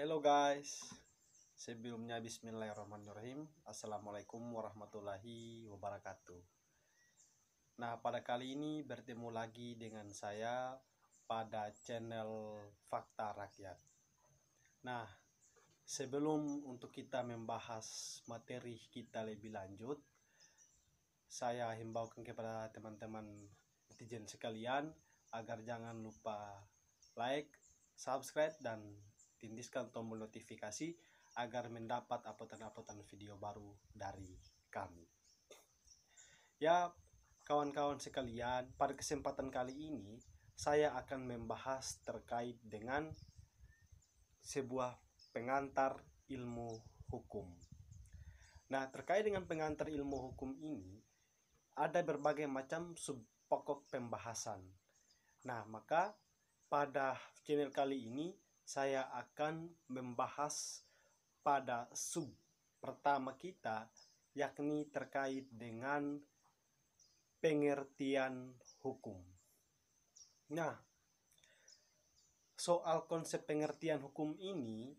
Hello guys, sebelumnya bismillahirrahmanirrahim. Assalamualaikum warahmatullahi wabarakatuh. Nah, pada kali ini bertemu lagi dengan saya pada channel Fakta Rakyat. Nah, sebelum untuk kita membahas materi kita lebih lanjut, saya himbaukan kepada teman-teman netizen sekalian agar jangan lupa like, subscribe, dan tindiskan tombol notifikasi agar mendapat uploadan video baru dari kami. Ya, kawan-kawan sekalian, pada kesempatan kali ini saya akan membahas terkait dengan sebuah pengantar ilmu hukum. Nah, terkait dengan pengantar ilmu hukum ini ada berbagai macam sub-pokok pembahasan. Nah, maka pada channel kali ini saya akan membahas pada sub pertama kita, yakni terkait dengan pengertian hukum. Nah, soal konsep pengertian hukum ini,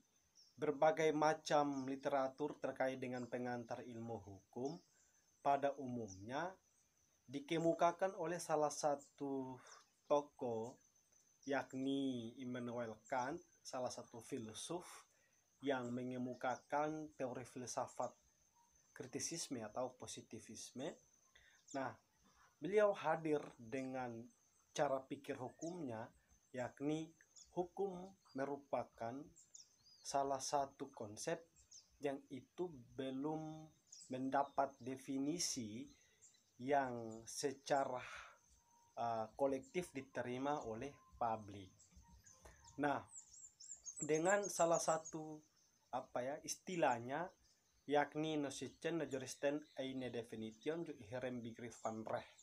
berbagai macam literatur terkait dengan pengantar ilmu hukum pada umumnya dikemukakan oleh salah satu tokoh, yakni Immanuel Kant, salah satu filsuf yang mengemukakan teori filsafat kritisisme atau positivisme. Nah, beliau hadir dengan cara pikir hukumnya, yakni hukum merupakan salah satu konsep yang itu belum mendapat definisi yang secara kolektif diterima oleh publik. Nah, dengan salah satu istilahnya, yakni nosicen najoristen eine definition ju iherem begriff van recht.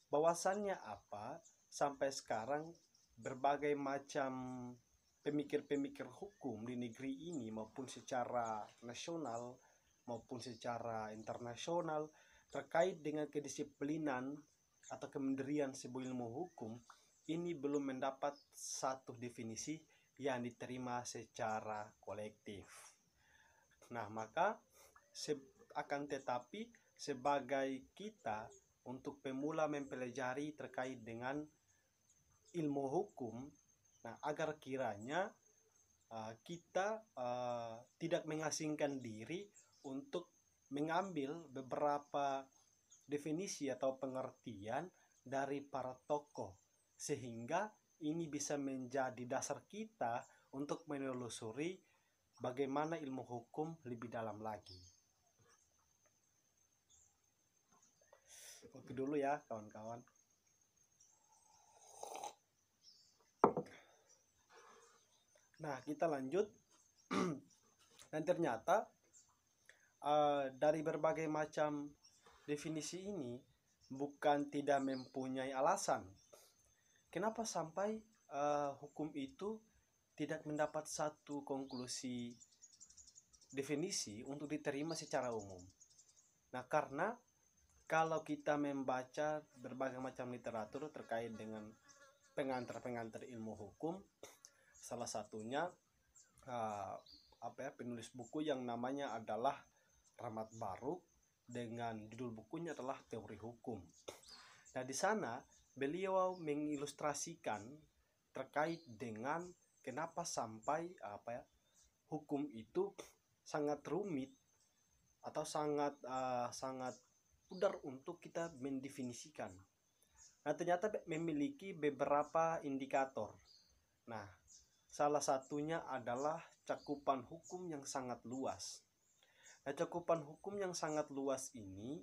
Bahwasannya apa? Sampai sekarang berbagai macam pemikir-pemikir hukum di negeri ini maupun secara nasional maupun secara internasional terkait dengan kedisiplinan atau kemandirian sebuah ilmu hukum ini belum mendapat satu definisi yang diterima secara kolektif. Nah, maka akan tetapi sebagai kita untuk pemula mempelajari terkait dengan ilmu hukum, nah agar kiranya kita tidak mengasingkan diri untuk mengambil beberapa definisi atau pengertian dari para tokoh, sehingga ini bisa menjadi dasar kita untuk menelusuri bagaimana ilmu hukum lebih dalam lagi. Oke dulu ya kawan-kawan. Nah, kita lanjut. Dan ternyata dari berbagai macam definisi ini bukan tidak mempunyai alasan kenapa sampai hukum itu tidak mendapat satu konklusi definisi untuk diterima secara umum. Nah, karena kalau kita membaca berbagai macam literatur terkait dengan pengantar-pengantar ilmu hukum, salah satunya penulis buku yang namanya adalah Rahmat Baruk dengan judul bukunya adalah Teori Hukum. Nah, di sana beliau mengilustrasikan terkait dengan kenapa sampai hukum itu sangat rumit atau sangat pudar untuk kita mendefinisikan. Nah, ternyata memiliki beberapa indikator. Nah, salah satunya adalah cakupan hukum yang sangat luas. Nah, cakupan hukum yang sangat luas ini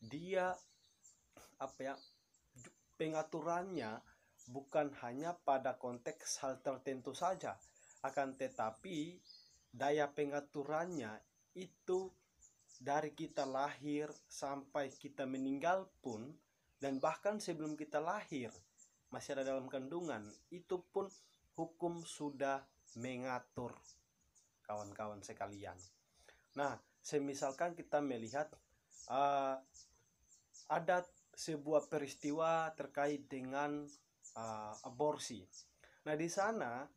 dia pengaturannya bukan hanya pada konteks hal tertentu saja, akan tetapi daya pengaturannya itu dari kita lahir sampai kita meninggal pun, dan bahkan sebelum kita lahir masih ada dalam kandungan, itu pun hukum sudah mengatur, kawan-kawan sekalian. Nah, semisalkan kita melihat ada sebuah peristiwa terkait dengan aborsi. Nah, di sana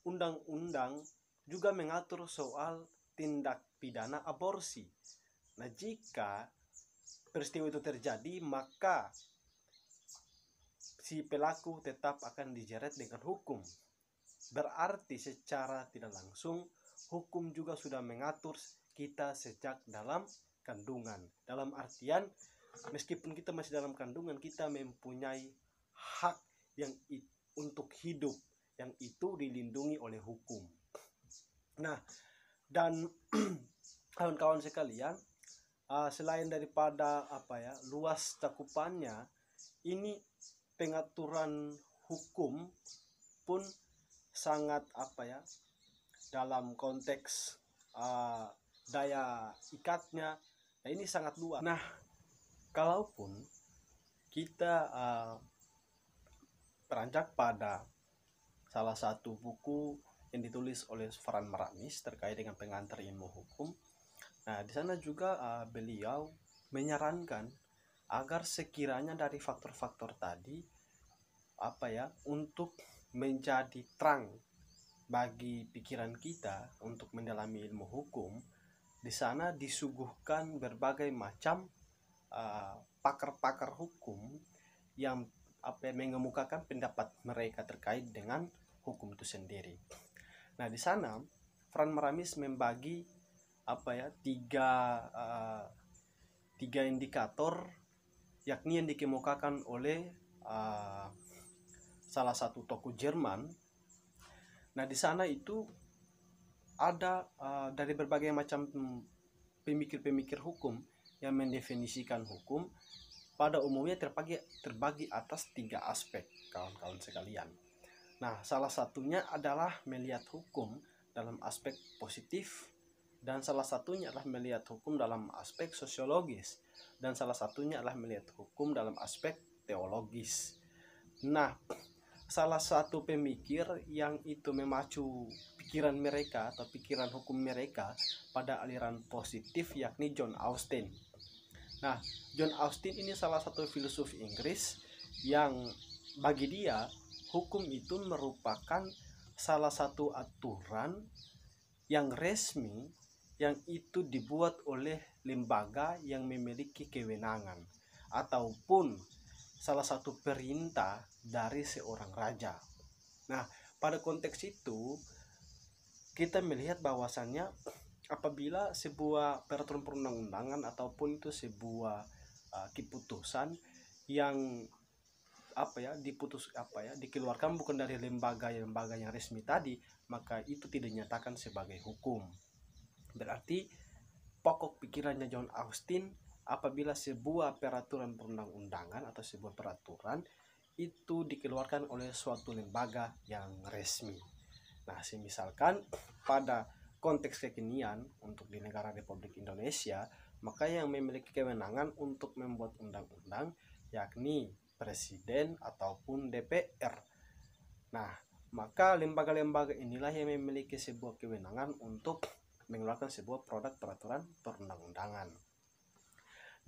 undang-undang juga mengatur soal tindak pidana aborsi. Nah, jika peristiwa itu terjadi, maka si pelaku tetap akan dijerat dengan hukum. Berarti secara tidak langsung hukum juga sudah mengatur kita sejak dalam kandungan. Dalam artian meskipun kita masih dalam kandungan, kita mempunyai hak yang untuk hidup yang itu dilindungi oleh hukum. Nah, dan kawan-kawan sekalian, selain daripada luas cakupannya, ini pengaturan hukum pun sangat dalam konteks daya ikatnya, ini sangat luas. Nah, kalaupun kita beranjak pada salah satu buku yang ditulis oleh Fran Maramis terkait dengan pengantar ilmu hukum, nah di sana juga beliau menyarankan agar sekiranya dari faktor-faktor tadi untuk menjadi terang bagi pikiran kita untuk mendalami ilmu hukum, di sana disuguhkan berbagai macam pakar-pakar hukum yang mengemukakan pendapat mereka terkait dengan hukum itu sendiri. Nah, di sana Fran Maramis membagi tiga indikator, yakni yang dikemukakan oleh salah satu tokoh Jerman. Nah, di sana itu ada dari berbagai macam pemikir-pemikir hukum yang mendefinisikan hukum pada umumnya terbagi atas 3 aspek, kawan-kawan sekalian. Nah, salah satunya adalah melihat hukum dalam aspek positif, dan salah satunya adalah melihat hukum dalam aspek sosiologis, dan salah satunya adalah melihat hukum dalam aspek teologis. Nah, salah satu pemikir yang itu memacu pikiran mereka atau pikiran hukum mereka pada aliran positif yakni John Austin. Nah, John Austin ini salah satu filsuf Inggris yang bagi dia hukum itu merupakan salah satu aturan yang resmi yang itu dibuat oleh lembaga yang memiliki kewenangan ataupun salah satu perintah dari seorang raja. Nah, pada konteks itu kita melihat bahwasannya apabila sebuah peraturan perundang-undangan ataupun itu sebuah keputusan yang dikeluarkan bukan dari lembaga yang resmi tadi, maka itu tidak dinyatakan sebagai hukum. Berarti pokok pikirannya John Austin, apabila sebuah peraturan perundang-undangan atau sebuah peraturan itu dikeluarkan oleh suatu lembaga yang resmi. Nah, misalkan pada konteks kekinian untuk di negara Republik Indonesia, maka yang memiliki kewenangan untuk membuat undang-undang yakni Presiden ataupun DPR. Nah, maka lembaga-lembaga inilah yang memiliki sebuah kewenangan untuk mengeluarkan sebuah produk peraturan perundang-undangan.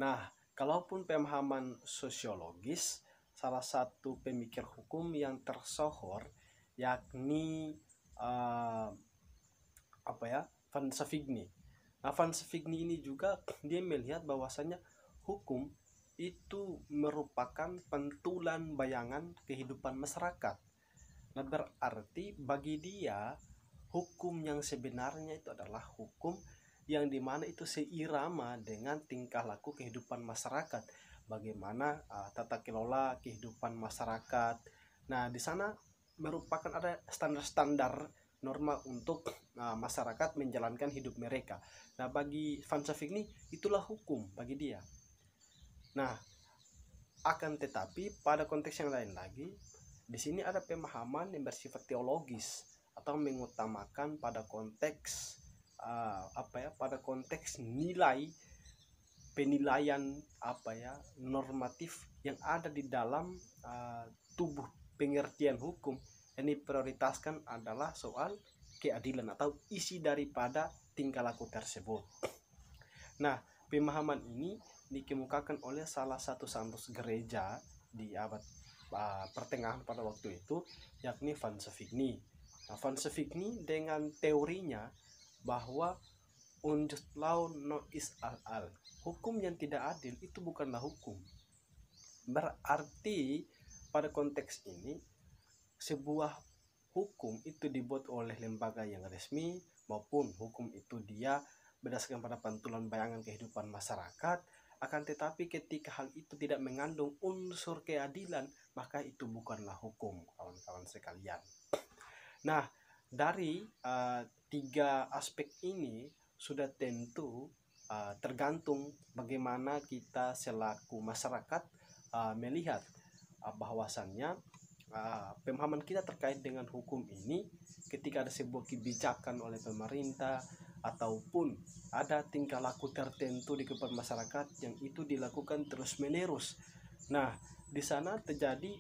Nah, kalaupun pemahaman sosiologis, salah satu pemikir hukum yang tersohor yakni Van Savigny. Nah, Van Savigny ini juga dia melihat bahwasannya hukum itu merupakan pentulan bayangan kehidupan masyarakat. Nah, berarti bagi dia hukum yang sebenarnya itu adalah hukum yang dimana itu seirama dengan tingkah laku kehidupan masyarakat, bagaimana tata kelola kehidupan masyarakat. Nah, di sana merupakan ada standar-standar norma untuk masyarakat menjalankan hidup mereka. Nah, bagi Van Savigny itulah hukum bagi dia. Nah, akan tetapi pada konteks yang lain lagi, di sini ada pemahaman yang bersifat teologis atau mengutamakan pada konteks pada konteks penilaian normatif yang ada di dalam tubuh pengertian hukum. Yang diprioritaskan adalah soal keadilan atau isi daripada tingkah laku tersebut. Nah, pemahaman ini dikemukakan oleh salah satu santos gereja di abad pertengahan pada waktu itu, yakni Van Savigny. Nah, Van Savigny dengan teorinya bahwa unjust law no is al, hukum yang tidak adil itu bukanlah hukum. Berarti pada konteks ini sebuah hukum itu dibuat oleh lembaga yang resmi maupun hukum itu dia berdasarkan pada pantulan bayangan kehidupan masyarakat, akan tetapi ketika hal itu tidak mengandung unsur keadilan, maka itu bukanlah hukum, kawan-kawan sekalian. Nah, dari tiga aspek ini sudah tentu tergantung bagaimana kita selaku masyarakat melihat bahwasannya pemahaman kita terkait dengan hukum ini ketika ada sebuah kebijakan oleh pemerintah ataupun ada tingkah laku tertentu di kehidupan masyarakat yang itu dilakukan terus-menerus. Nah, di sana terjadi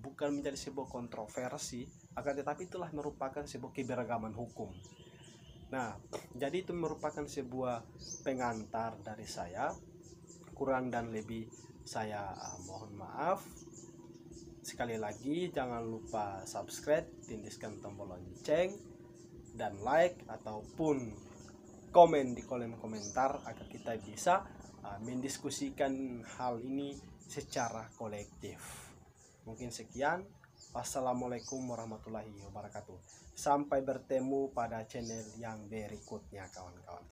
bukan menjadi sebuah kontroversi, akan tetapi itulah merupakan sebuah keberagaman hukum. Nah, jadi itu merupakan sebuah pengantar dari saya. Kurang dan lebih saya mohon maaf. Sekali lagi jangan lupa subscribe, tindiskan tombol lonceng, dan like ataupun komen di kolom komentar agar kita bisa mendiskusikan hal ini secara kolektif. Mungkin sekian. Wassalamualaikum warahmatullahi wabarakatuh. Sampai bertemu pada channel yang berikutnya, kawan-kawan.